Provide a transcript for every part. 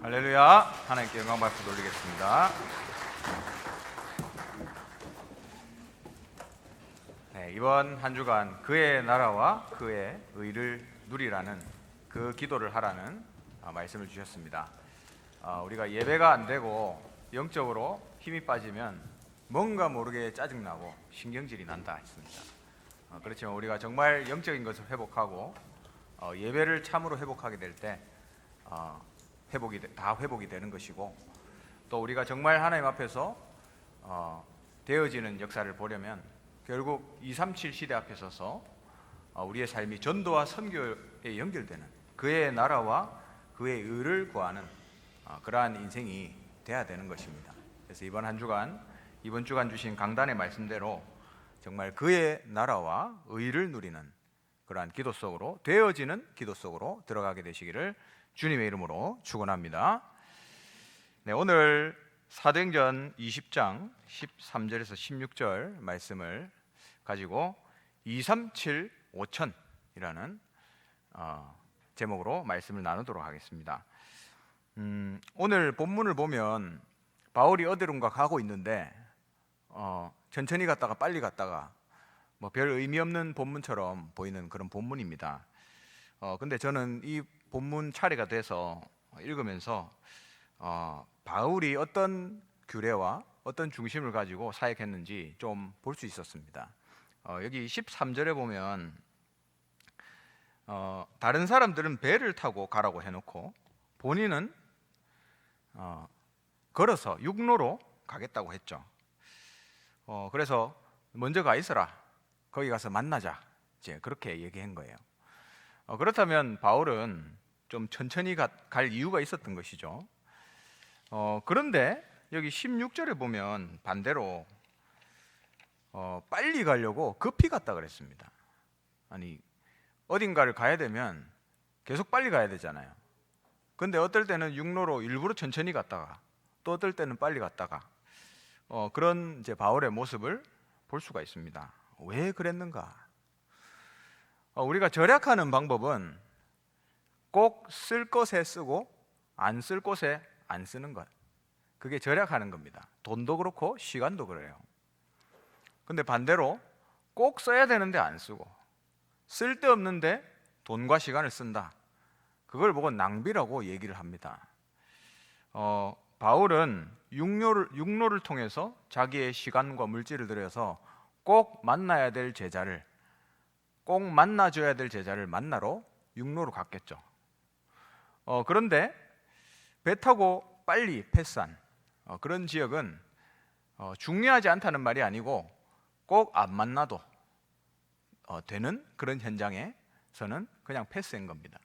할렐루야. 하나님께 영광 박수 돌리겠습니다. 이번 한 주간 그의 나라와 그의 의를 누리라는 그 기도를 하라는 말씀을 주셨습니다. 우리가 예배가 안 되고 영적으로 힘이 빠지면 뭔가 모르게 짜증나고 신경질이 난다 했습니다. 그렇지만 우리가 정말 영적인 것을 회복하고 예배를 참으로 회복하게 될 때 회복이 되는 것이고, 또 우리가 정말 하나님 앞에서 되어지는 역사를 보려면 결국 237 시대 앞에 서서 우리의 삶이 전도와 선교에 연결되는 그의 나라와 그의 의를 구하는 그러한 인생이 돼야 되는 것입니다. 그래서 이번 주간 주신 강단의 말씀대로 정말 그의 나라와 의를 누리는 그러한 기도 속으로, 되어지는 기도 속으로 들어가게 되시기를 주님의 이름으로 축원합니다. 오늘 사도행전 20장 13절에서 16절 말씀을 가지고 237 5천이라는 제목으로 말씀을 나누도록 하겠습니다. 오늘 본문을 보면 바울이 어디론가 가고 있는데 천천히 갔다가 빨리 갔다가 별 의미 없는 본문처럼 보이는 그런 본문입니다. 근데 저는 이 본문 차례가 돼서 읽으면서 바울이 어떤 규례와 어떤 중심을 가지고 사역했는지 좀 볼 수 있었습니다. 여기 13절에 보면 다른 사람들은 배를 타고 가라고 해놓고 본인은 걸어서 육로로 가겠다고 했죠. 그래서 먼저 가 있어라, 거기 가서 만나자, 이제 그렇게 얘기한 거예요. 그렇다면 바울은 좀 천천히 갈 이유가 있었던 것이죠. 그런데 여기 16절에 보면 반대로 빨리 가려고 급히 갔다 그랬습니다. 아니, 어딘가를 가야 되면 계속 빨리 가야 되잖아요. 근데 어떨 때는 육로로 일부러 천천히 갔다가 또 어떨 때는 빨리 갔다가 그런 이제 바울의 모습을 볼 수가 있습니다. 왜 그랬는가? 우리가 절약하는 방법은 꼭 쓸 것에 쓰고 안 쓸 곳에 안 쓰는 것, 그게 절약하는 겁니다. 돈도 그렇고 시간도 그래요. 근데 반대로 꼭 써야 되는데 안 쓰고 쓸데없는데 돈과 시간을 쓴다, 그걸 보고 낭비라고 얘기를 합니다. 바울은 육로를 통해서 자기의 시간과 물질을 들여서 꼭 만나야 될 제자를, 꼭 만나줘야 될 제자를 만나러 육로로 갔겠죠. 그런데 배 타고 빨리 패스한 그런 지역은 중요하지 않다는 말이 아니고 꼭 안 만나도 되는 그런 현장에서는 그냥 패스한 겁니다.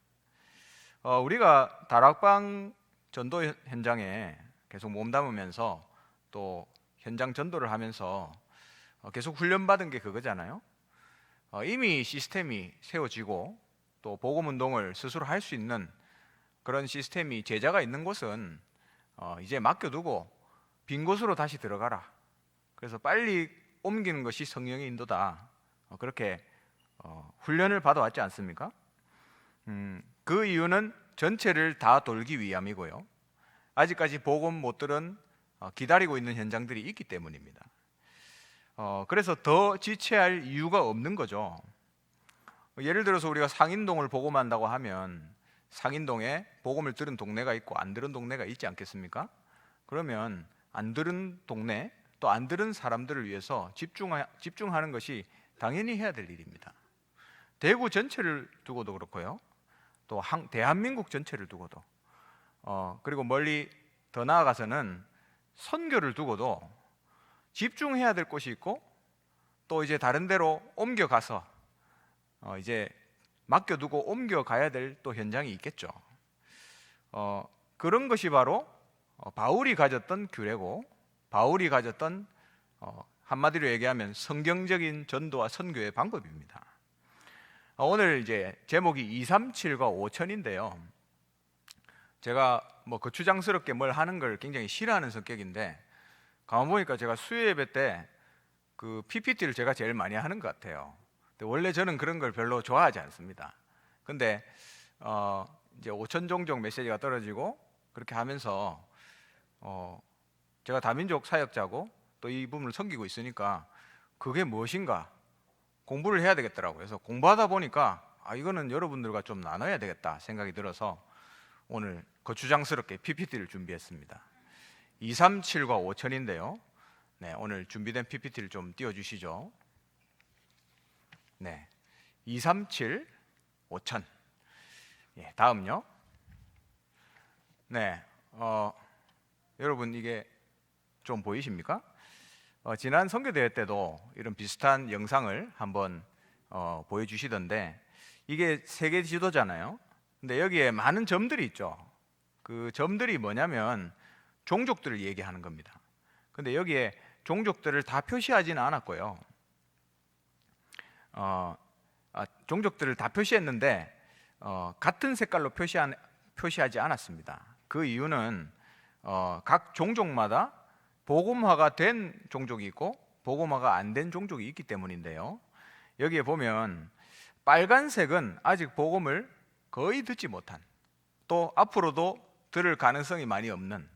우리가 다락방 전도 현장에 계속 몸담으면서 또 현장 전도를 하면서 계속 훈련받은 게 그거잖아요. 이미 시스템이 세워지고 또 복음운동을 스스로 할 수 있는 그런 시스템이, 제자가 있는 곳은 이제 맡겨두고 빈 곳으로 다시 들어가라, 그래서 빨리 옮기는 것이 성령의 인도다, 그렇게 훈련을 받아왔지 않습니까? 그 이유는 전체를 다 돌기 위함이고요, 아직까지 복음 못 들은 기다리고 있는 현장들이 있기 때문입니다. 그래서 더 지체할 이유가 없는 거죠. 예를 들어서 우리가 상인동을 복음한다고 하면 상인동에 복음을 들은 동네가 있고 안 들은 동네가 있지 않겠습니까? 그러면 안 들은 동네, 또 안 들은 사람들을 위해서 집중하는 것이 당연히 해야 될 일입니다. 대구 전체를 두고도 그렇고요, 또 대한민국 전체를 두고도, 그리고 멀리 더 나아가서는 선교를 두고도 집중해야 될 곳이 있고, 또 이제 다른 데로 옮겨가서 이제 맡겨두고 옮겨가야 될 또 현장이 있겠죠. 그런 것이 바로 바울이 가졌던 규례고, 바울이 가졌던 한마디로 얘기하면 성경적인 전도와 선교의 방법입니다. 오늘 이제 제목이 237과 5천인데요, 제가 거추장스럽게 뭘 하는 걸 굉장히 싫어하는 성격인데 가만 보니까 제가 수요예배 때 그 PPT를 제가 제일 많이 하는 것 같아요. 근데 원래 저는 그런 걸 별로 좋아하지 않습니다. 근데 이제 5천 종족 메시지가 떨어지고 그렇게 하면서 제가 다민족 사역자고 또 이 부분을 섬기고 있으니까 그게 무엇인가 공부를 해야 되겠더라고요. 그래서 공부하다 보니까 이거는 여러분들과 좀 나눠야 되겠다 생각이 들어서 오늘 거추장스럽게 PPT를 준비했습니다. 237과 5000인데요. 네, 오늘 준비된 PPT를 좀 띄워주시죠. 네, 237, 5000. 예, 다음요. 네, 여러분 이게 좀 보이십니까? 지난 선교대회 때도 이런 비슷한 영상을 한번 보여주시던데 이게 세계 지도잖아요. 근데 여기에 많은 점들이 있죠. 그 점들이 뭐냐면 종족들을 얘기하는 겁니다. 근데 여기에 종족들을 다 표시하지는 않았고요. 종족들을 다 표시했는데 같은 색깔로 표시하지 않았습니다. 그 이유는 각 종족마다 복음화가 된 종족이 있고 복음화가 안 된 종족이 있기 때문인데요. 여기에 보면 빨간색은 아직 복음을 거의 듣지 못한, 또 앞으로도 들을 가능성이 많이 없는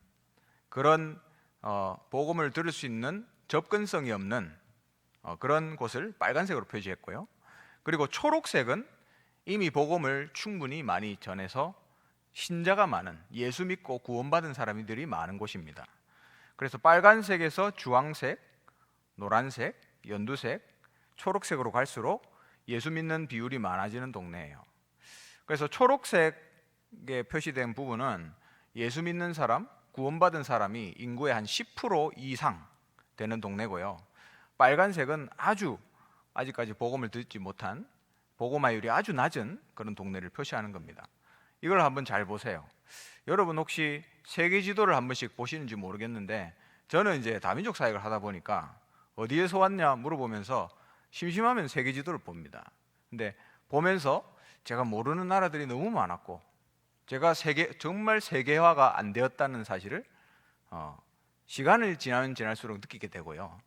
그런 복음을 들을 수 있는 접근성이 없는 그런 곳을 빨간색으로 표시했고요. 그리고 초록색은 이미 복음을 충분히 많이 전해서 신자가 많은, 예수 믿고 구원받은 사람들이 많은 곳입니다. 그래서 빨간색에서 주황색, 노란색, 연두색, 초록색으로 갈수록 예수 믿는 비율이 많아지는 동네예요. 그래서 초록색에 표시된 부분은 예수 믿는 사람, 구원받은 사람이 인구의 한 10% 이상 되는 동네고요. 빨간색은 아직까지 복음을 듣지 못한, 복음화율이 아주 낮은 그런 동네를 표시하는 겁니다. 이걸 한번 잘 보세요. 여러분 혹시 세계 지도를 한 번씩 보시는지 모르겠는데 저는 이제 다민족 사역을 하다 보니까 어디에서 왔냐 물어보면서 심심하면 세계 지도를 봅니다. 근데 보면서 제가 모르는 나라들이 너무 많았고 제가 정말 세계화가 안 되었다는 사실을 시간을 지나면 지날수록 느끼게 되고요.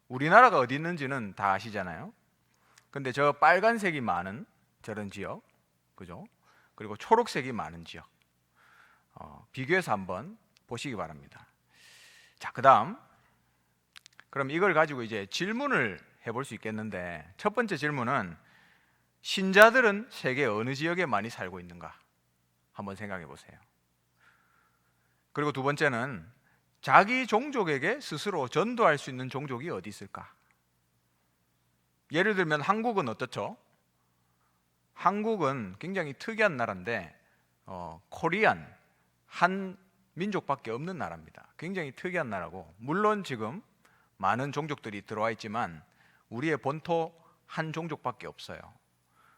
우리나라가 어디 있는지는 다 아시잖아요. 근데 저 빨간색이 많은 저런 지역, 그죠? 그리고 초록색이 많은 지역, 비교해서 한번 보시기 바랍니다. 자, 그다음 그럼 이걸 가지고 이제 질문을 해볼 수 있겠는데 첫 번째 질문은 신자들은 세계 어느 지역에 많이 살고 있는가 한번 생각해 보세요. 그리고 두 번째는 자기 종족에게 스스로 전도할 수 있는 종족이 어디 있을까? 예를 들면 한국은 어떻죠? 한국은 굉장히 특이한 나라인데 코리안, 한 민족밖에 없는 나라입니다. 굉장히 특이한 나라고 물론 지금 많은 종족들이 들어와 있지만 우리의 본토 한 종족밖에 없어요.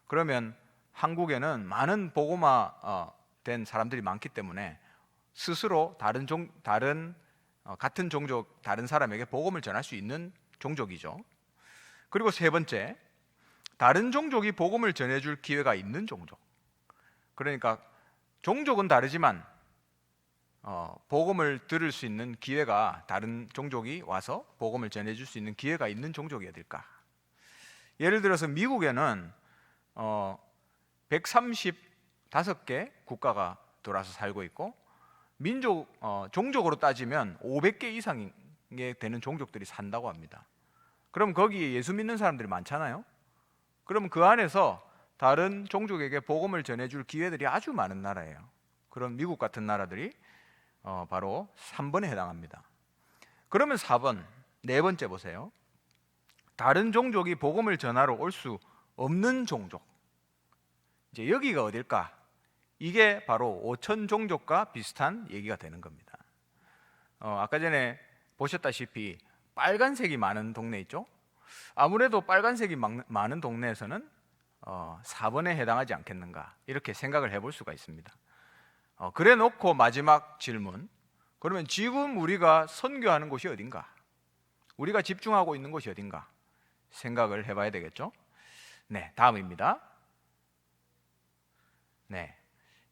그러면 한국에는 많은 복음화 된 사람들이 많기 때문에 스스로 같은 종족 다른 사람에게 복음을 전할 수 있는 종족이죠. 그리고 세 번째, 다른 종족이 복음을 전해줄 기회가 있는 종족. 그러니까 종족은 다르지만 복음을 들을 수 있는 기회가, 다른 종족이 와서 복음을 전해줄 수 있는 기회가 있는 종족이 어딜까? 예를 들어서 미국에는 135개 국가가 돌아서 살고 있고 종족으로 따지면 500개 이상이 되는 종족들이 산다고 합니다. 그럼 거기에 예수 믿는 사람들이 많잖아요. 그럼 그 안에서 다른 종족에게 복음을 전해줄 기회들이 아주 많은 나라예요. 그런 미국 같은 나라들이 바로 3번에 해당합니다. 그러면 4번, 네 번째 보세요. 다른 종족이 복음을 전하러 올 수 없는 종족. 이제 여기가 어딜까? 이게 바로 5천 종족과 비슷한 얘기가 되는 겁니다. 아까 전에 보셨다시피 빨간색이 많은 동네 있죠? 아무래도 빨간색이 많은 동네에서는 4번에 해당하지 않겠는가 이렇게 생각을 해볼 수가 있습니다. 그래 놓고 마지막 질문, 그러면 지금 우리가 선교하는 곳이 어딘가? 우리가 집중하고 있는 곳이 어딘가? 생각을 해봐야 되겠죠? 네, 다음입니다. 네,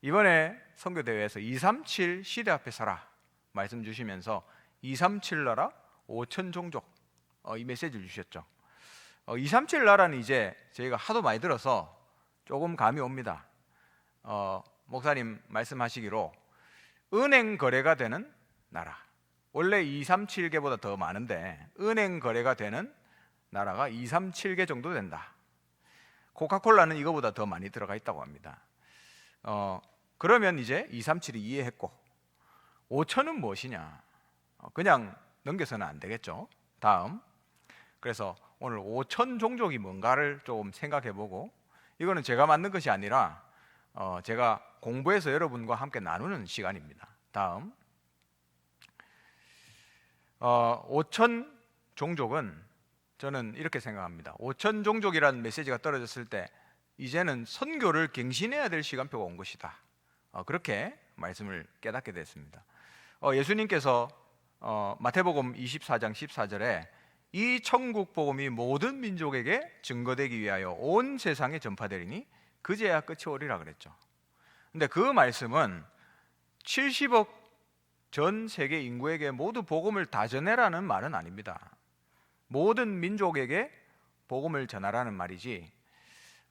이번에 선교대회에서 237 시대 앞에 서라 말씀 주시면서 237 나라 5천 종족 이 메시지를 주셨죠. 237 나라는 이제 저희가 하도 많이 들어서 조금 감이 옵니다. 목사님 말씀하시기로 은행 거래가 되는 나라. 원래 237개보다 더 많은데 은행 거래가 되는 나라가 237개 정도 된다. 코카콜라는 이거보다 더 많이 들어가 있다고 합니다. 그러면 이제 237이 이해했고 5천은 무엇이냐? 그냥 넘겨서는 안 되겠죠. 다음. 그래서 오늘 5천 종족이 뭔가를 좀 생각해보고, 이거는 제가 만든 것이 아니라 제가 공부해서 여러분과 함께 나누는 시간입니다. 다음. 5천 종족은 저는 이렇게 생각합니다. 5천 종족이라는 메시지가 떨어졌을 때 이제는 선교를 갱신해야 될 시간표가 온 것이다. 그렇게 말씀을 깨닫게 됐습니다. 예수님께서 마태복음 24장 14절에 이 천국 복음이 모든 민족에게 증거되기 위하여 온 세상에 전파되리니 그제야 끝이 오리라 그랬죠. 근데 그 말씀은 70억 전 세계 인구에게 모두 복음을 다 전해라는 말은 아닙니다. 모든 민족에게 복음을 전하라는 말이지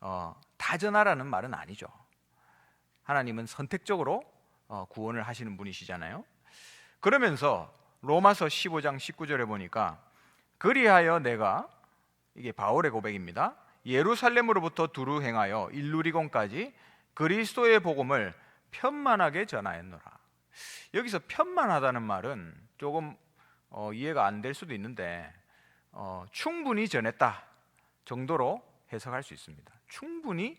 다 전하라는 말은 아니죠. 하나님은 선택적으로 구원을 하시는 분이시잖아요. 그러면서 로마서 15장 19절에 보니까 그리하여 내가, 이게 바울의 고백입니다, 예루살렘으로부터 두루 행하여 일루리곤까지 그리스도의 복음을 편만하게 전하였노라. 여기서 편만하다는 말은 조금 이해가 안 될 수도 있는데 충분히 전했다 정도로 해석할 수 있습니다. 충분히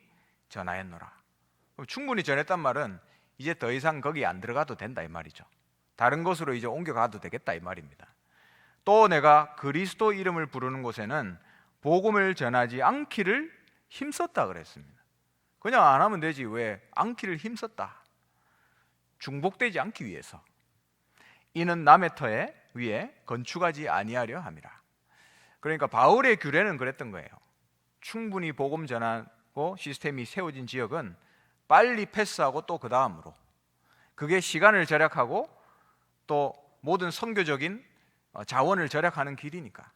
전하였노라. 충분히 전했단 말은 이제 더 이상 거기 안 들어가도 된다 이 말이죠. 다른 곳으로 이제 옮겨가도 되겠다 이 말입니다. 또 내가 그리스도 이름을 부르는 곳에는 복음을 전하지 않기를 힘썼다 그랬습니다. 그냥 안 하면 되지 왜 않기를 힘썼다. 중복되지 않기 위해서. 이는 남의 터에 위에 건축하지 아니하려 함이라. 그러니까 바울의 규례는 그랬던 거예요. 충분히 복음 전하고 시스템이 세워진 지역은 빨리 패스하고 또 그 다음으로, 그게 시간을 절약하고 또 모든 선교적인 자원을 절약하는 길이니까.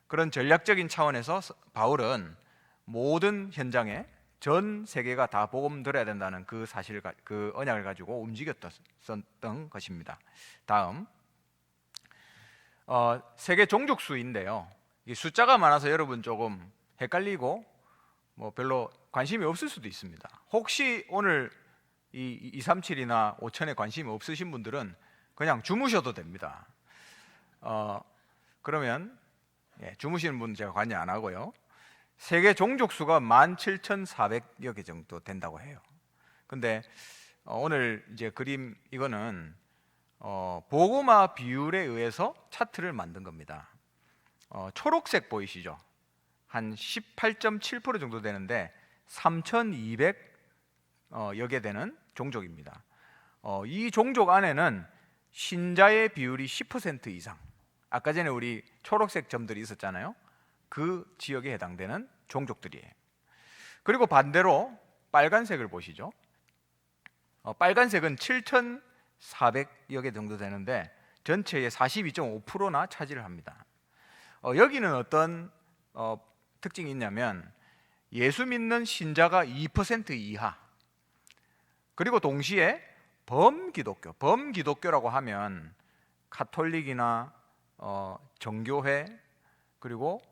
그런 전략적인 차원에서 바울은 모든 현장에 전 세계가 다 복음 들어야 된다는 그 사실, 그 언약을 가지고 움직였던 것입니다. 다음. 세계 종족 수인데요. 이 숫자가 많아서 여러분 조금 헷갈리고 별로 관심이 없을 수도 있습니다. 혹시 오늘 이 237이나 5천에 관심이 없으신 분들은 그냥 주무셔도 됩니다. 그러면 주무시는 분은 제가 관여 안 하고요. 세계 종족 수가 17,400여 개 정도 된다고 해요. 근데 오늘 이제 그림 이거는 복음화 비율에 의해서 차트를 만든 겁니다. 초록색 보이시죠? 한 18.7% 정도 되는데 3,200여 개 되는 종족입니다. 이 종족 안에는 신자의 비율이 10% 이상, 아까 전에 우리 초록색 점들이 있었잖아요. 그 지역에 해당되는 종족들이에요. 그리고 반대로 빨간색을 보시죠. 빨간색은 7,400여 개 정도 되는데 전체의 42.5%나 차지를 합니다. 여기는 어떤 특징이 있냐면 예수 믿는 신자가 2% 이하, 그리고 동시에 범기독교라고 하면 가톨릭이나 정교회, 그리고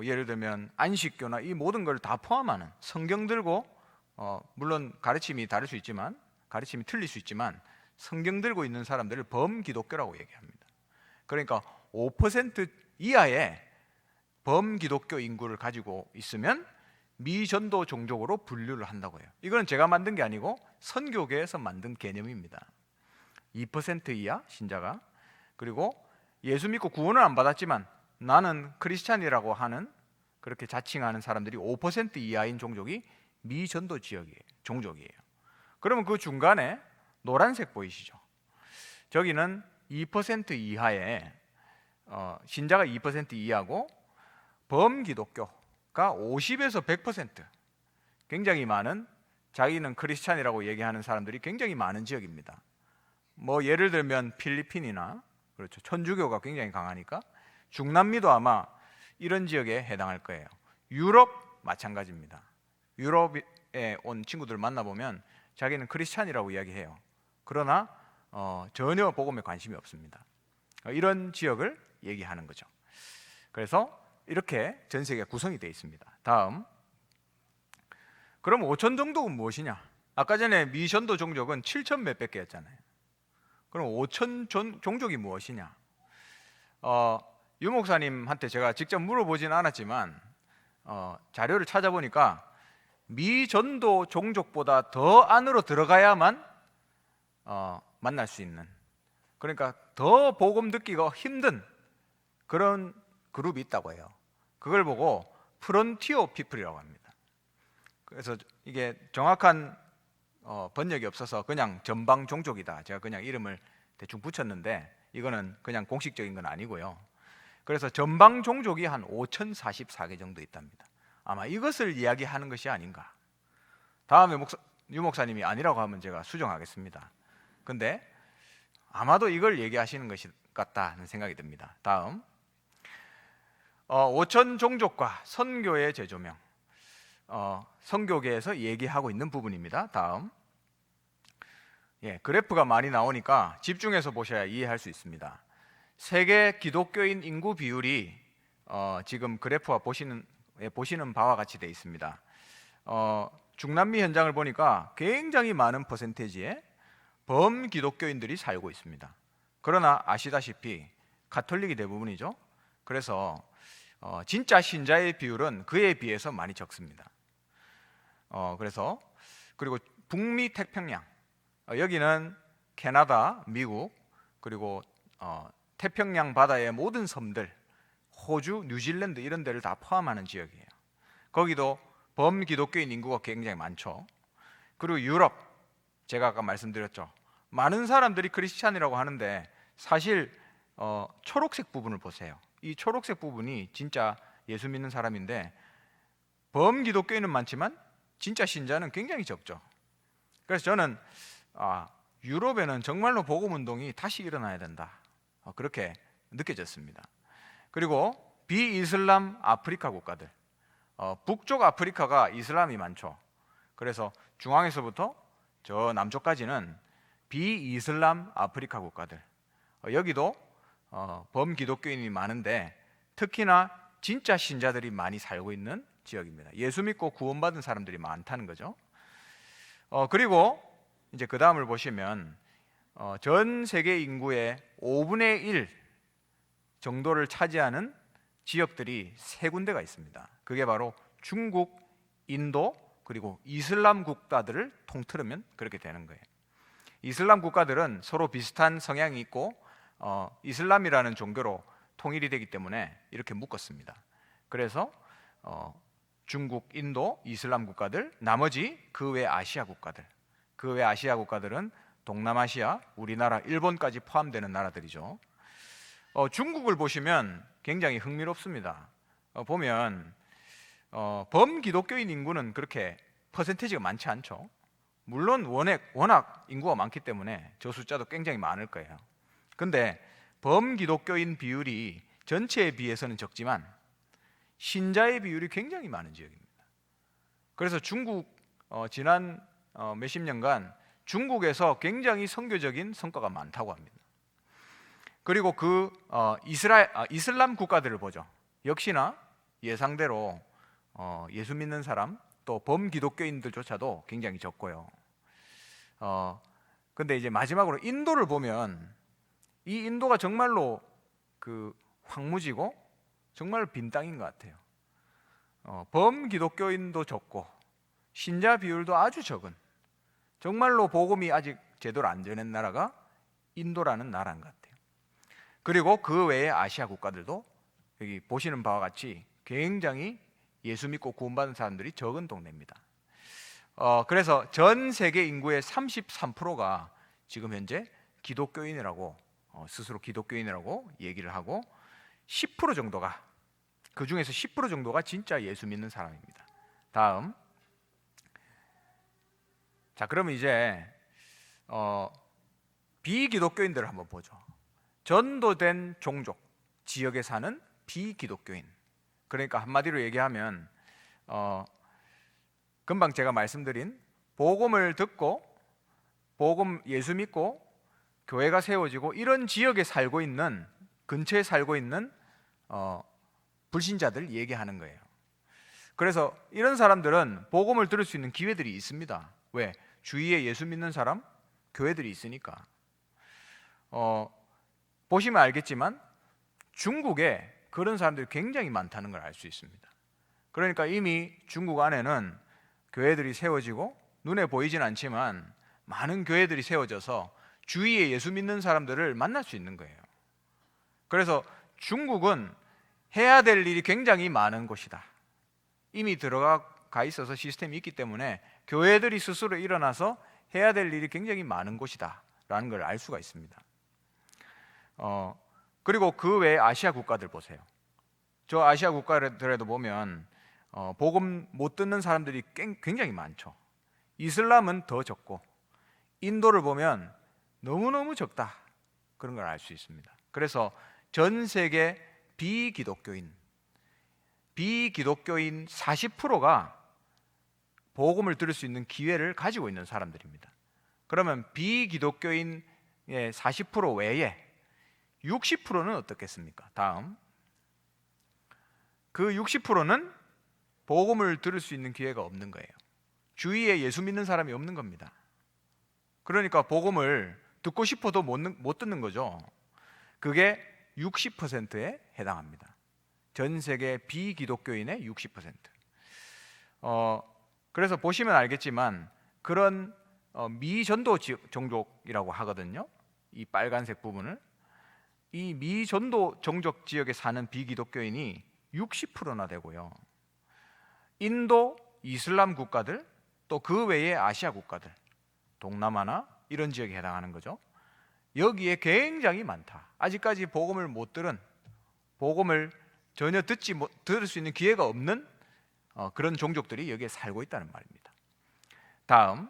예를 들면 안식교나 이 모든 걸 다 포함하는, 성경 들고 물론 가르침이 다를 수 있지만, 가르침이 틀릴 수 있지만 성경 들고 있는 사람들을 범기독교라고 얘기합니다. 그러니까 5% 이하의 범기독교 인구를 가지고 있으면 미전도 종족으로 분류를 한다고 해요. 이거는 제가 만든 게 아니고 선교계에서 만든 개념입니다. 2% 이하 신자가, 그리고 예수 믿고 구원을 안 받았지만 나는 크리스찬이라고 하는, 그렇게 자칭하는 사람들이 5% 이하인 종족이 미전도 지역이에요. 종족이에요. 그러면 그 중간에 노란색 보이시죠? 저기는 2% 이하의 신자가 2% 이하고 범기독교가 50에서 100%, 굉장히 많은, 자기는 크리스찬이라고 얘기하는 사람들이 굉장히 많은 지역입니다. 예를 들면 필리핀이나, 그렇죠, 천주교가 굉장히 강하니까 중남미도 아마 이런 지역에 해당할 거예요. 유럽 마찬가지입니다. 유럽에 온 친구들 만나보면 자기는 크리스찬이라고 이야기해요. 그러나 전혀 복음에 관심이 없습니다. 이런 지역을 얘기하는 거죠. 그래서 이렇게 전 세계가 구성이 되어 있습니다. 다음, 그럼 5천 종족은 무엇이냐? 아까 전에 미전도 종족은 7천 몇백 개였잖아요. 그럼 5천 종족이 무엇이냐? 유 목사님한테 제가 직접 물어보진 않았지만 자료를 찾아보니까 미전도 종족보다 더 안으로 들어가야만 만날 수 있는, 그러니까 더 복음 듣기가 힘든 그런 그룹이 있다고 해요. 그걸 보고 프론티어 피플이라고 합니다. 그래서 이게 정확한 번역이 없어서 그냥 전방 종족이다, 제가 그냥 이름을 대충 붙였는데 이거는 그냥 공식적인 건 아니고요. 그래서 전방 종족이 한 5,044개 정도 있답니다. 아마 이것을 이야기하는 것이 아닌가. 다음에 유 목사님이 아니라고 하면 제가 수정하겠습니다. 근데 아마도 이걸 얘기하시는 것이 같다는 생각이 듭니다. 다음, 5천 종족과 선교의 재조명, 선교계에서 얘기하고 있는 부분입니다. 다음, 그래프가 많이 나오니까 집중해서 보셔야 이해할 수 있습니다. 세계 기독교인 인구 비율이 지금 그래프와 보시는 바와 같이 되어 있습니다. 중남미 현장을 보니까 굉장히 많은 퍼센테이지의 범기독교인들이 살고 있습니다. 그러나 아시다시피 가톨릭이 대부분이죠. 그래서 진짜 신자의 비율은 그에 비해서 많이 적습니다. 그리고 북미 태평양, 여기는 캐나다, 미국, 그리고 태평양 바다의 모든 섬들, 호주, 뉴질랜드 이런 데를 다 포함하는 지역이에요. 거기도 범기독교인 인구가 굉장히 많죠. 그리고 유럽, 제가 아까 말씀드렸죠. 많은 사람들이 크리스찬이라고 하는데 사실 초록색 부분을 보세요. 이 초록색 부분이 진짜 예수 믿는 사람인데 범기독교인은 많지만 진짜 신자는 굉장히 적죠. 그래서 저는 유럽에는 정말로 복음운동이 다시 일어나야 된다, 그렇게 느껴졌습니다. 그리고 비이슬람 아프리카 국가들, 북쪽 아프리카가 이슬람이 많죠. 그래서 중앙에서부터 저 남쪽까지는 비이슬람 아프리카 국가들, 여기도 범기독교인이 많은데 특히나 진짜 신자들이 많이 살고 있는 지역입니다. 예수 믿고 구원받은 사람들이 많다는 거죠. 그리고 이제 그 다음을 보시면 전 세계 인구의 5분의 1 정도를 차지하는 지역들이 세 군데가 있습니다. 그게 바로 중국, 인도, 그리고 이슬람 국가들을 통틀으면 그렇게 되는 거예요. 이슬람 국가들은 서로 비슷한 성향이 있고 이슬람이라는 종교로 통일이 되기 때문에 이렇게 묶었습니다. 그래서 중국, 인도, 이슬람 국가들, 나머지 그 외 아시아 국가들, 그 외 아시아 국가들은 동남아시아, 우리나라, 일본까지 포함되는 나라들이죠. 중국을 보시면 굉장히 흥미롭습니다. 보면 범기독교인 인구는 그렇게 퍼센테이지가 많지 않죠. 물론 워낙 인구가 많기 때문에 저 숫자도 굉장히 많을 거예요. 근데 범기독교인 비율이 전체에 비해서는 적지만 신자의 비율이 굉장히 많은 지역입니다. 그래서 중국 지난 몇십 년간 중국에서 굉장히 선교적인 성과가 많다고 합니다. 그리고 이슬람 국가들을 보죠. 역시나 예상대로 예수 믿는 사람, 또 범기독교인들조차도 굉장히 적고요. 근데 이제 마지막으로 인도를 보면 이 인도가 정말로 그 황무지고 정말 빈 땅인 것 같아요. 범기독교인도 적고 신자 비율도 아주 적은, 정말로 복음이 아직 제대로 안 전한 나라가 인도라는 나라인 것 같아요. 그리고 그 외의 아시아 국가들도 여기 보시는 바와 같이 굉장히 예수 믿고 구원받은 사람들이 적은 동네입니다. 그래서 전 세계 인구의 33%가 지금 현재 기독교인이라고 스스로 기독교인이라고 얘기를 하고 10% 정도가, 그 중에서 10% 정도가 진짜 예수 믿는 사람입니다. 다음, 자 그러면 이제 비기독교인들을 한번 보죠. 전도된 종족, 지역에 사는 비기독교인, 그러니까 한마디로 얘기하면 금방 제가 말씀드린 복음을 듣고 복음 예수 믿고 교회가 세워지고 이런 지역에 살고 있는, 근처에 살고 있는 불신자들 얘기하는 거예요. 그래서 이런 사람들은 복음을 들을 수 있는 기회들이 있습니다. 왜? 주위에 예수 믿는 사람, 교회들이 있으니까. 보시면 알겠지만 중국에 그런 사람들이 굉장히 많다는 걸 알 수 있습니다. 그러니까 이미 중국 안에는 교회들이 세워지고 눈에 보이진 않지만 많은 교회들이 세워져서 주위에 예수 믿는 사람들을 만날 수 있는 거예요. 그래서 중국은 해야 될 일이 굉장히 많은 곳이다. 이미 들어가 있어서 시스템이 있기 때문에 교회들이 스스로 일어나서 해야 될 일이 굉장히 많은 곳이다 라는 걸 알 수가 있습니다. 그리고 그 외에 아시아 국가들 보세요. 저 아시아 국가들에도 보면 복음 못 듣는 사람들이 굉장히 많죠. 이슬람은 더 적고 인도를 보면 너무너무 적다, 그런 걸 알 수 있습니다. 그래서 전 세계 비기독교인 40%가 복음을 들을 수 있는 기회를 가지고 있는 사람들입니다. 그러면 비기독교인의 40% 외에 60%는 어떻겠습니까? 다음, 그 60%는 복음을 들을 수 있는 기회가 없는 거예요. 주위에 예수 믿는 사람이 없는 겁니다. 그러니까 복음을 듣고 싶어도 못 듣는 거죠. 그게 60%에 해당합니다. 전 세계 비기독교인의 60%. 그래서 보시면 알겠지만 그런 미전도 종족이라고 하거든요. 이 빨간색 부분을. 이 미전도 종족 지역에 사는 비기독교인이 60%나 되고요. 인도, 이슬람 국가들, 또 그 외의 아시아 국가들, 동남아나 이런 지역에 해당하는 거죠. 여기에 굉장히 많다. 아직까지 복음을 못 들은, 복음을 전혀 들을 수 있는 기회가 없는 그런 종족들이 여기에 살고 있다는 말입니다. 다음,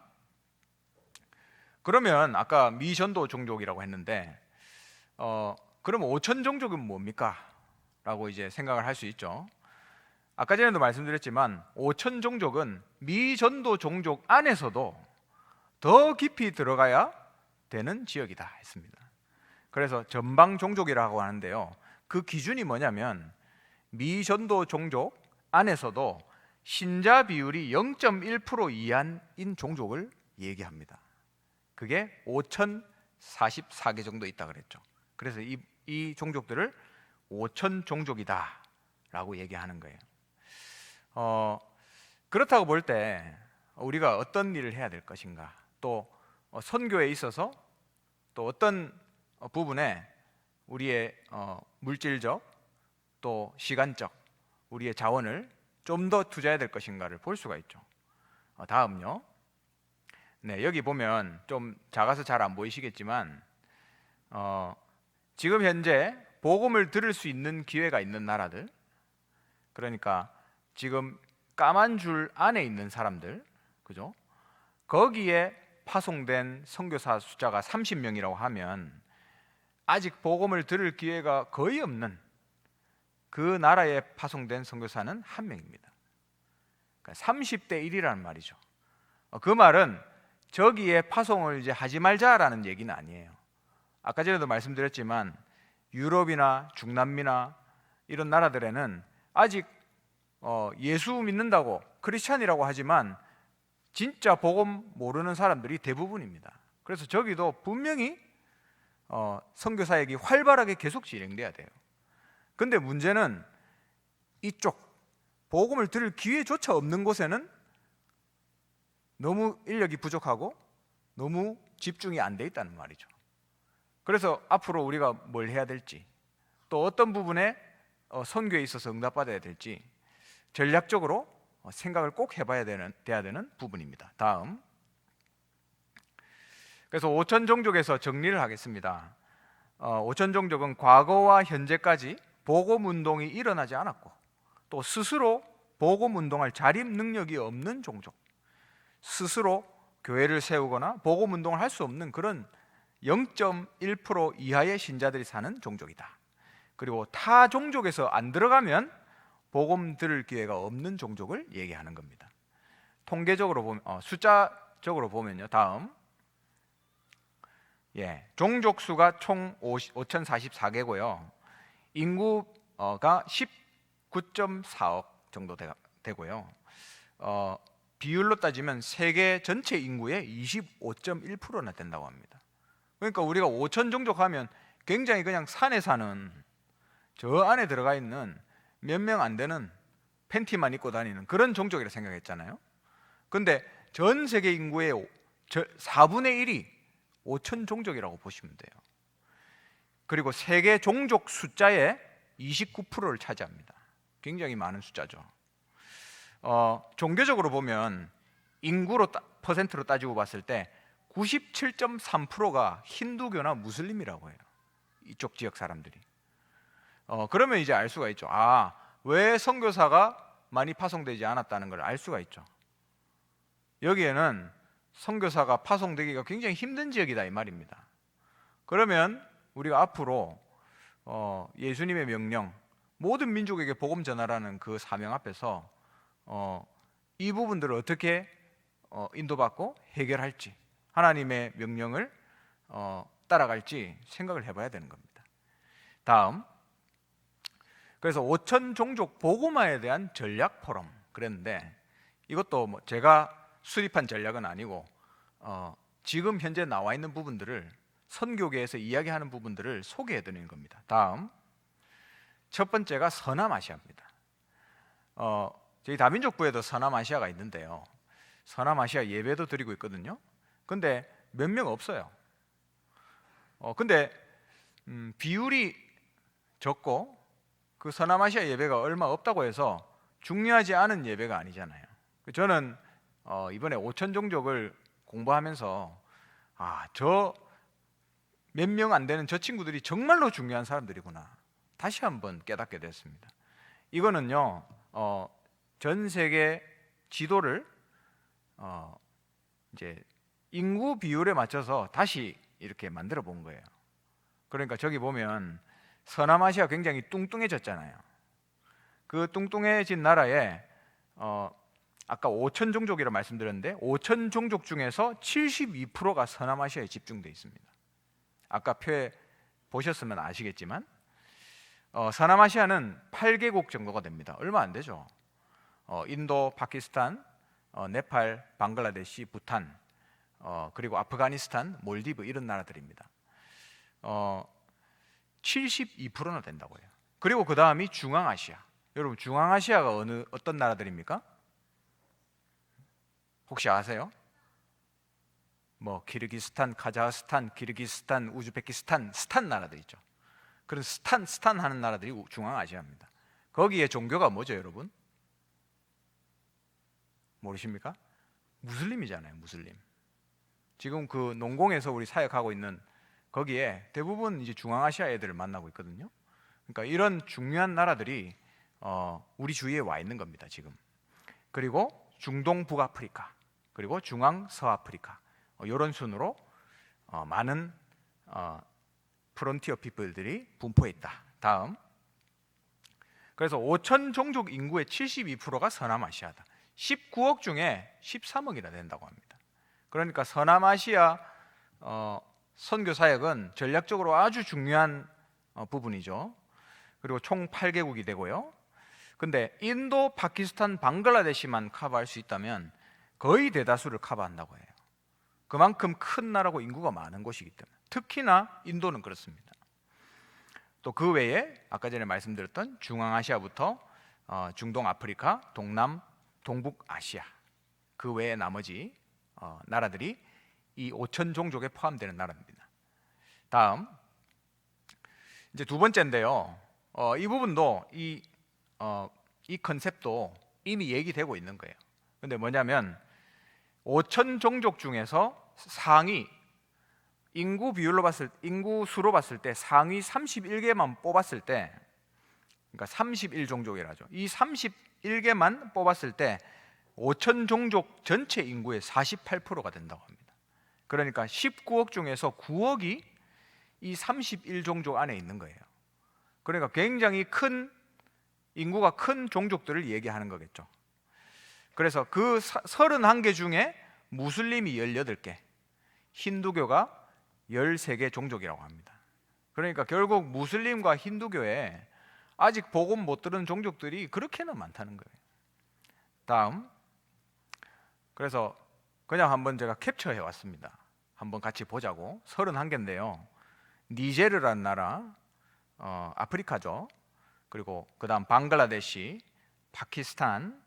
그러면 아까 미전도 종족이라고 했는데 그럼 5천 종족은 뭡니까? 라고 이제 생각을 할 수 있죠. 아까 전에도 말씀드렸지만 5천 종족은 미전도 종족 안에서도 더 깊이 들어가야 되는 지역이다 했습니다. 그래서 전방 종족이라고 하는데요, 그 기준이 뭐냐면 미전도 종족 안에서도 신자 비율이 0.1% 이하인 종족을 얘기합니다. 그게 5,044개 정도 있다 그랬죠. 그래서 이 종족들을 5천 종족이다 라고 얘기하는 거예요. 그렇다고 볼 때 우리가 어떤 일을 해야 될 것인가, 또 선교에 있어서 또 어떤 부분에 우리의 물질적 또 시간적 우리의 자원을 좀 더 투자해야 될 것인가를 볼 수가 있죠. 다음요. 네, 여기 보면 좀 작아서 잘 안 보이시겠지만 지금 현재 복음을 들을 수 있는 기회가 있는 나라들, 그러니까 지금 까만 줄 안에 있는 사람들, 그죠? 거기에 파송된 선교사 숫자가 30명이라고 하면 아직 복음을 들을 기회가 거의 없는 그 나라에 파송된 선교사는 한 명입니다. 그러니까 30대 1이라는 말이죠. 그 말은 저기에 파송을 이제 하지 말자라는 얘기는 아니에요. 아까 전에도 말씀드렸지만 유럽이나 중남미나 이런 나라들에는 아직 예수 믿는다고 크리스찬이라고 하지만 진짜 복음 모르는 사람들이 대부분입니다. 그래서 저기도 분명히 선교사역이 활발하게 계속 진행돼야 돼요. 근데 문제는 이쪽 복음을 들을 기회조차 없는 곳에는 너무 인력이 부족하고 너무 집중이 안 돼 있다는 말이죠. 그래서 앞으로 우리가 뭘 해야 될지, 또 어떤 부분에 선교에 있어서 응답받아야 될지 전략적으로 생각을 꼭 해봐야 돼야 되는 부분입니다. 다음, 그래서 5천 종족에서 정리를 하겠습니다. 5천 종족은 과거와 현재까지 복음 운동이 일어나지 않았고 또 스스로 복음 운동할 자립 능력이 없는 종족, 스스로 교회를 세우거나 복음 운동을 할 수 없는 그런 0.1% 이하의 신자들이 사는 종족이다. 그리고 타 종족에서 안 들어가면 복음 들을 기회가 없는 종족을 얘기하는 겁니다. 통계적으로 보면, 숫자적으로 보면요. 다음, 예, 종족 수가 총 5,044개고요. 인구가 19.4억 정도 되고요. 비율로 따지면 세계 전체 인구의 25.1%나 된다고 합니다. 그러니까 우리가 5천 종족 하면 굉장히 그냥 산에 사는 저 안에 들어가 있는 몇 명 안 되는 팬티만 입고 다니는 그런 종족이라 생각했잖아요. 근데 전 세계 인구의 4분의 1이 5천 종족이라고 보시면 돼요. 그리고 세계 종족 숫자의 29%를 차지합니다. 굉장히 많은 숫자죠. 종교적으로 보면 인구로 퍼센트로 따지고 봤을 때 97.3%가 힌두교나 무슬림이라고 해요. 이쪽 지역 사람들이. 그러면 이제 알 수가 있죠. 왜 선교사가 많이 파송되지 않았다는 걸 알 수가 있죠. 여기에는 선교사가 파송되기가 굉장히 힘든 지역이다 이 말입니다. 그러면 우리가 앞으로 예수님의 명령, 모든 민족에게 복음 전하라는 그 사명 앞에서 이 부분들을 어떻게 인도받고 해결할지, 하나님의 명령을 따라갈지 생각을 해봐야 되는 겁니다. 다음, 그래서 5천 종족 복음화에 대한 전략 포럼 그랬는데, 이것도 제가 수립한 전략은 아니고 지금 현재 나와 있는 부분들을, 선교계에서 이야기하는 부분들을 소개해 드리는 겁니다. 다음, 첫 번째가 서남아시아입니다. 저희 다민족부에도 서남아시아가 있는데요, 서남아시아 예배도 드리고 있거든요. 근데 몇 명 없어요. 근데 비율이 적고 그 서남아시아 예배가 얼마 없다고 해서 중요하지 않은 예배가 아니잖아요. 저는 이번에 5천 종족을 공부하면서 저 몇 명 안 되는 저 친구들이 정말로 중요한 사람들이구나 다시 한번 깨닫게 됐습니다. 이거는요, 전 세계 지도를 이제 인구 비율에 맞춰서 다시 이렇게 만들어 본 거예요. 그러니까 저기 보면 서남아시아 굉장히 뚱뚱해졌잖아요. 그 뚱뚱해진 나라에 아까 5천 종족이라고 말씀드렸는데 5천 종족 중에서 72%가 서남아시아에 집중되어 있습니다. 아까 표에 보셨으면 아시겠지만 서남아시아는 8개국 정도가 됩니다. 얼마 안 되죠. 인도, 파키스탄, 네팔, 방글라데시, 부탄, 그리고 아프가니스탄, 몰디브 이런 나라들입니다. 72%나 된다고 해요. 그리고 그 다음이 중앙아시아. 여러분, 중앙아시아가 어떤 나라들입니까? 혹시 아세요? 키르기스탄, 카자흐스탄, 키르기스탄, 우즈베키스탄, 스탄 나라들 있죠. 그런 스탄 하는 나라들이 중앙아시아입니다. 거기에 종교가 뭐죠, 여러분? 모르십니까? 무슬림이잖아요, 무슬림. 지금 그 농공에서 우리 사역하고 있는 거기에 대부분 이제 중앙아시아 애들을 만나고 있거든요. 그러니까 이런 중요한 나라들이 우리 주위에 와 있는 겁니다, 지금. 그리고 중동 북아프리카, 그리고 중앙 서아프리카, 이런 순으로 많은 프론티어 피플들이 분포해 있다. 다음, 그래서 5천 종족 인구의 72%가 서남아시아다. 19억 중에 13억이나 된다고 합니다. 그러니까 서남아시아 선교 사역은 전략적으로 아주 중요한 부분이죠. 그리고 총 8개국이 되고요. 근데 인도, 파키스탄, 방글라데시만 커버할 수 있다면 거의 대다수를 커버한다고 해요. 그만큼 큰 나라고 인구가 많은 곳이기 때문에. 특히나 인도는 그렇습니다. 또 그 외에 아까 전에 말씀드렸던 중앙아시아부터 중동 아프리카, 동남, 동북아시아, 그 외에 나머지 나라들이 이 5천 종족에 포함되는 나라입니다. 다음, 이제 두 번째인데요. 이 부분도 이 컨셉도 이미 얘기되고 있는 거예요. 근데 뭐냐면 5천 종족 중에서 상위 인구 수로 봤을 때 상위 31개만 뽑았을 때, 그러니까 31종족이라죠. 이 31개만 뽑았을 때 5천 종족 전체 인구의 48%가 된다고 합니다. 그러니까 19억 중에서 9억이 이 31종족 안에 있는 거예요. 그러니까 굉장히 큰 인구가 큰 종족들을 얘기하는 거겠죠. 그래서 그 31개 중에 무슬림이 18개, 힌두교가 13개 종족이라고 합니다. 그러니까 결국 무슬림과 힌두교에 아직 복음 못 들은 종족들이 그렇게나 많다는 거예요. 다음, 그래서 그냥 한번 제가 캡처해 왔습니다. 한번 같이 보자고. 31개인데요. 니제르라는 나라, 아프리카죠. 그리고 그 다음 방글라데시, 파키스탄,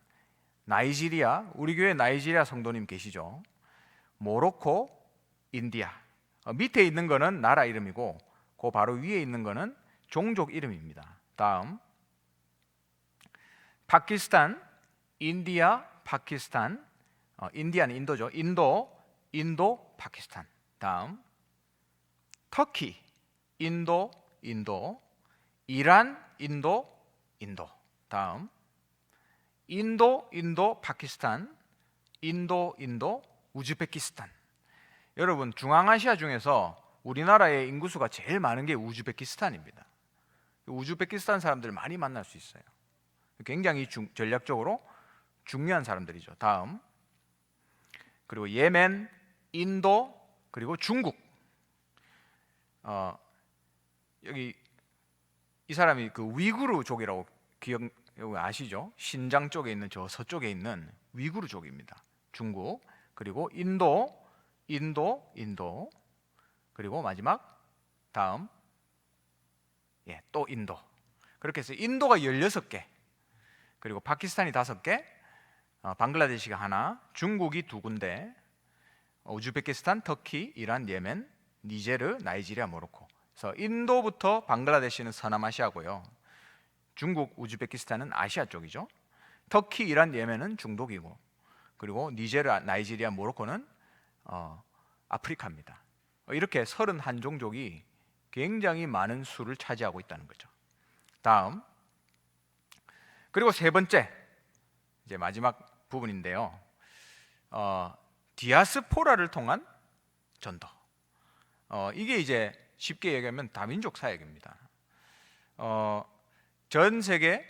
나이지리아, 우리 교회 나이지리아 성도님 계시죠. 모로코, 인디아. 밑에 있는 거는 나라 이름이고 그 바로 위에 있는 거는 종족 이름입니다. 다음, 파키스탄, 인디아, 파키스탄, 인디아는 인도죠. 인도, 파키스탄. 다음, 터키, 인도, 이란, 인도. 다음, 인도, 파키스탄, 인도, 우즈베키스탄. 여러분, 중앙아시아 중에서 우리나라의 인구수가 제일 많은 게 우즈베키스탄입니다. 우즈베키스탄 사람들 많이 만날 수 있어요. 굉장히 전략적으로 중요한 사람들이죠. 다음, 그리고 예멘, 인도, 그리고 중국. 여기 이 사람이 그 위구르족이라고 아시죠? 신장 쪽에 있는 저 서쪽에 있는 위구르족입니다. 중국, 그리고 인도, 그리고 마지막 다음, 또 인도. 그렇게 해서 인도가 16개, 그리고 파키스탄이 5개, 방글라데시가 하나, 중국이 2군데, 우즈베키스탄, 터키, 이란, 예멘, 니제르, 나이지리아, 모로코. 그래서 인도부터 방글라데시는 서남아시아고요. 중국, 우즈베키스탄은 아시아 쪽이죠. 터키, 이란, 예멘은 중동이고, 그리고 니제르, 나이지리아, 모로코는 아프리카입니다. 이렇게 31종족이 굉장히 많은 수를 차지하고 있다는 거죠. 다음, 그리고 세 번째, 이제 마지막 부분인데요. 디아스포라를 통한 전도. 이게 이제 쉽게 얘기하면 다민족 사역입니다. 전 세계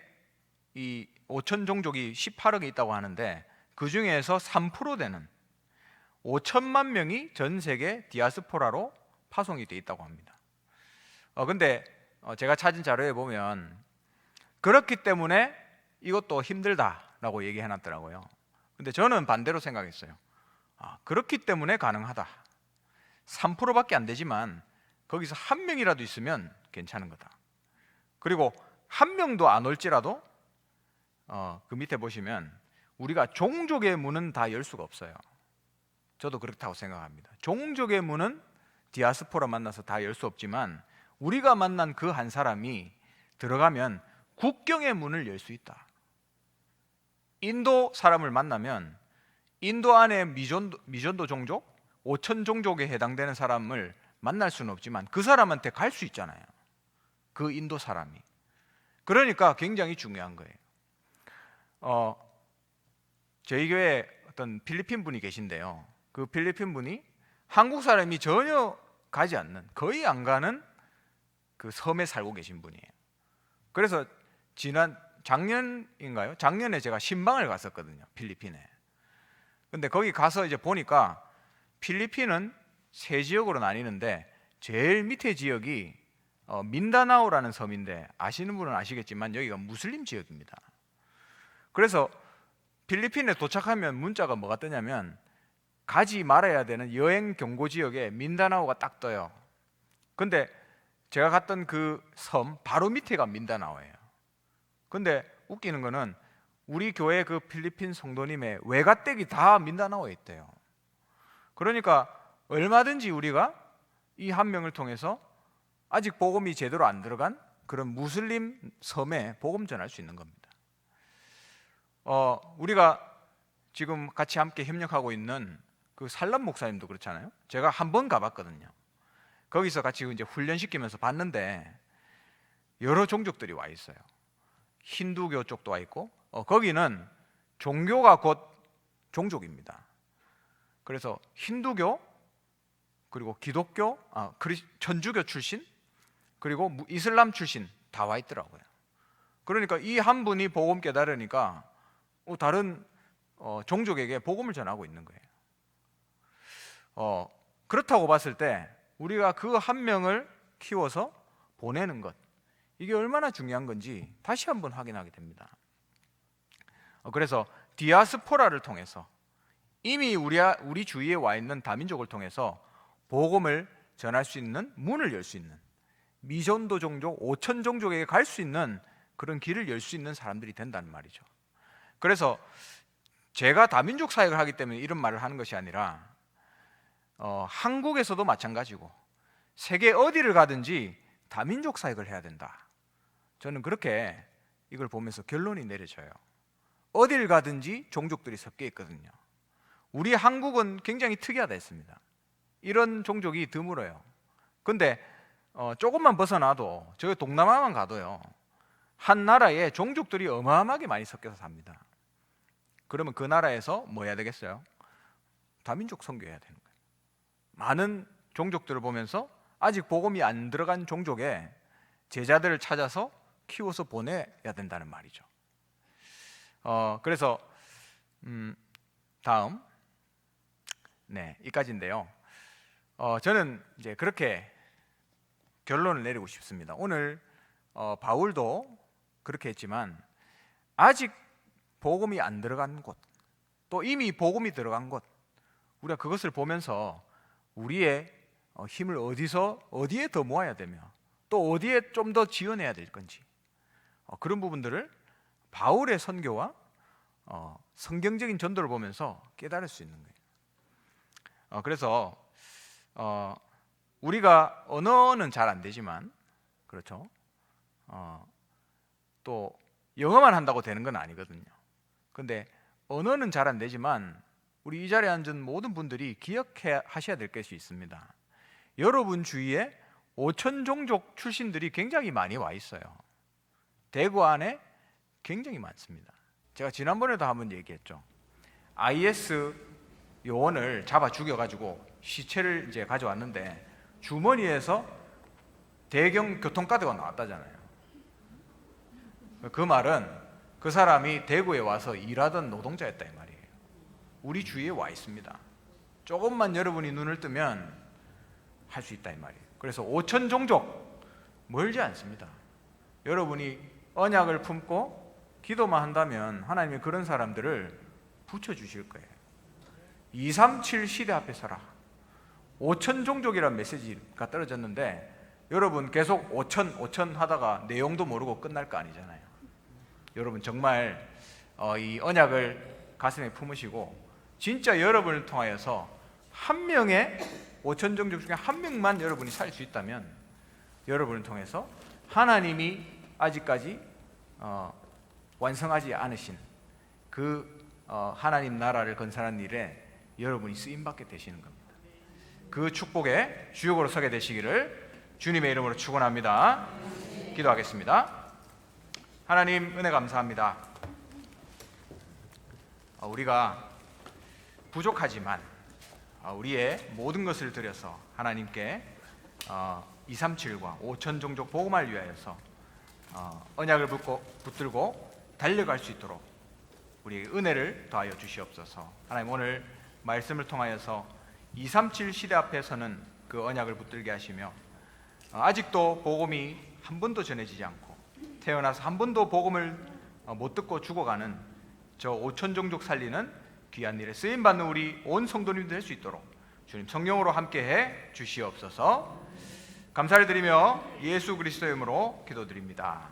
이 5천 종족이 18억이 있다고 하는데 그 중에서 3% 되는 5천만 명이 전 세계 디아스포라로 파송이 돼 있다고 합니다. 근데 제가 찾은 자료에 보면 그렇기 때문에 이것도 힘들다라고 얘기해 놨더라고요. 근데 저는 반대로 생각했어요. 그렇기 때문에 가능하다. 3%밖에 안 되지만 거기서 한 명이라도 있으면 괜찮은 거다. 그리고 한 명도 안 올지라도 그 밑에 보시면 우리가 종족의 문은 다 열 수가 없어요. 저도 그렇다고 생각합니다. 종족의 문은 디아스포라 만나서 다 열 수 없지만 우리가 만난 그 한 사람이 들어가면 국경의 문을 열 수 있다. 인도 사람을 만나면 인도 안에 미전도 종족, 5천 종족에 해당되는 사람을 만날 수는 없지만 그 사람한테 갈 수 있잖아요. 그 인도 사람이. 그러니까 굉장히 중요한 거예요. 저희 교회에 어떤 필리핀 분이 계신데요. 그 필리핀 분이 한국 사람이 전혀 가지 않는, 거의 안 가는 그 섬에 살고 계신 분이에요. 그래서 작년인가요? 작년에 제가 신방을 갔었거든요. 필리핀에. 근데 거기 가서 이제 보니까 필리핀은 세 지역으로 나뉘는데 제일 밑에 지역이 민다나오라는 섬인데 아시는 분은 아시겠지만 여기가 무슬림 지역입니다. 그래서 필리핀에 도착하면 문자가 뭐가 뜨냐면 가지 말아야 되는 여행 경고 지역에 민다나오가 딱 떠요. 근데 제가 갔던 그 섬 바로 밑에가 민다나오예요. 근데 웃기는 거는 우리 교회 그 필리핀 성도님의 외가댁이 다 민다나오에 있대요. 그러니까 얼마든지 우리가 이 한 명을 통해서 아직 복음이 제대로 안 들어간 그런 무슬림 섬에 복음 전할 수 있는 겁니다. 우리가 지금 같이 함께 협력하고 있는 그 살람 목사님도 그렇잖아요. 제가 한 번 가봤거든요. 거기서 같이 이제 훈련시키면서 봤는데 여러 종족들이 와 있어요. 힌두교 쪽도 와 있고, 거기는 종교가 곧 종족입니다. 그래서 힌두교, 그리고 기독교, 천주교 출신, 그리고 이슬람 출신 다 와 있더라고요. 그러니까 이 한 분이 복음 깨달으니까 다른 종족에게 복음을 전하고 있는 거예요. 그렇다고 봤을 때 우리가 그 한 명을 키워서 보내는 것, 이게 얼마나 중요한 건지 다시 한번 확인하게 됩니다. 그래서 디아스포라를 통해서 이미 우리 주위에 와 있는 다민족을 통해서 복음을 전할 수 있는 문을 열 수 있는, 미전도 종족 5천 종족에게 갈 수 있는 그런 길을 열 수 있는 사람들이 된다는 말이죠. 그래서 제가 다민족 사역을 하기 때문에 이런 말을 하는 것이 아니라 한국에서도 마찬가지고 세계 어디를 가든지 다민족 사역을 해야 된다. 저는 그렇게 이걸 보면서 결론이 내려져요. 어딜 가든지 종족들이 섞여 있거든요. 우리 한국은 굉장히 특이하다 했습니다. 이런 종족이 드물어요. 근데 조금만 벗어나도 저희 동남아만 가도요, 한 나라에 종족들이 어마어마하게 많이 섞여서 삽니다. 그러면 그 나라에서 뭐 해야 되겠어요? 다민족 선교해야 되는 거예요. 많은 종족들을 보면서 아직 복음이 안 들어간 종족에 제자들을 찾아서 키워서 보내야 된다는 말이죠. 그래서 다음 이까지인데요. 저는 이제 그렇게 결론을 내리고 싶습니다. 오늘 바울도 그렇게 했지만 아직 복음이 안 들어간 곳, 또 이미 복음이 들어간 곳, 우리가 그것을 보면서 우리의 힘을 어디에 더 모아야 되며 또 어디에 좀 더 지어내야 될 건지, 그런 부분들을 바울의 선교와 성경적인 전도를 보면서 깨달을 수 있는 거예요. 그래서 우리가 언어는 잘 안 되지만, 그렇죠? 또 영어만 한다고 되는 건 아니거든요. 근데 언어는 잘 안 되지만 우리 이 자리에 앉은 모든 분들이 기억해 하셔야 될 것이 있습니다. 여러분 주위에 5천 종족 출신들이 굉장히 많이 와 있어요. 대구 안에 굉장히 많습니다. 제가 지난번에도 한번 얘기했죠. IS 요원을 잡아 죽여가지고 시체를 이제 가져왔는데 주머니에서 대경 교통카드가 나왔다잖아요. 그 말은 그 사람이 대구에 와서 일하던 노동자였다 이 말이에요. 우리 주위에 와 있습니다. 조금만 여러분이 눈을 뜨면 할 수 있다 이 말이에요. 그래서 5천 종족 멀지 않습니다. 여러분이 언약을 품고 기도만 한다면 하나님이 그런 사람들을 붙여주실 거예요. 237 시대 앞에 서라. 5천 종족이라는 메시지가 떨어졌는데 여러분 계속 5천 하다가 내용도 모르고 끝날 거 아니잖아요. 여러분 정말 이 언약을 가슴에 품으시고 진짜 여러분을 통하여서 한 명의 5천 종족 중에 한 명만 여러분이 살 수 있다면 여러분을 통해서 하나님이 아직까지 완성하지 않으신 그 하나님 나라를 건설하는 일에 여러분이 쓰임받게 되시는 겁니다. 그 축복의 주역으로 서게 되시기를 주님의 이름으로 축원합니다. 기도하겠습니다. 하나님 은혜 감사합니다. 우리가 부족하지만 우리의 모든 것을 들여서 하나님께 237과 5천 종족 복음을 위하여서 언약을 붙들고 달려갈 수 있도록 우리에게 은혜를 더하여 주시옵소서. 하나님 오늘 말씀을 통하여서 237 시대 앞에서는 그 언약을 붙들게 하시며 아직도 복음이 한 번도 전해지지 않고 태어나서 한 번도 복음을 못 듣고 죽어가는 저 5천 종족 살리는 귀한 일에 쓰임받는 우리 온 성도님들 될 수 있도록 주님 성령으로 함께해 주시옵소서. 감사를 드리며 예수 그리스도의 이름으로 기도드립니다.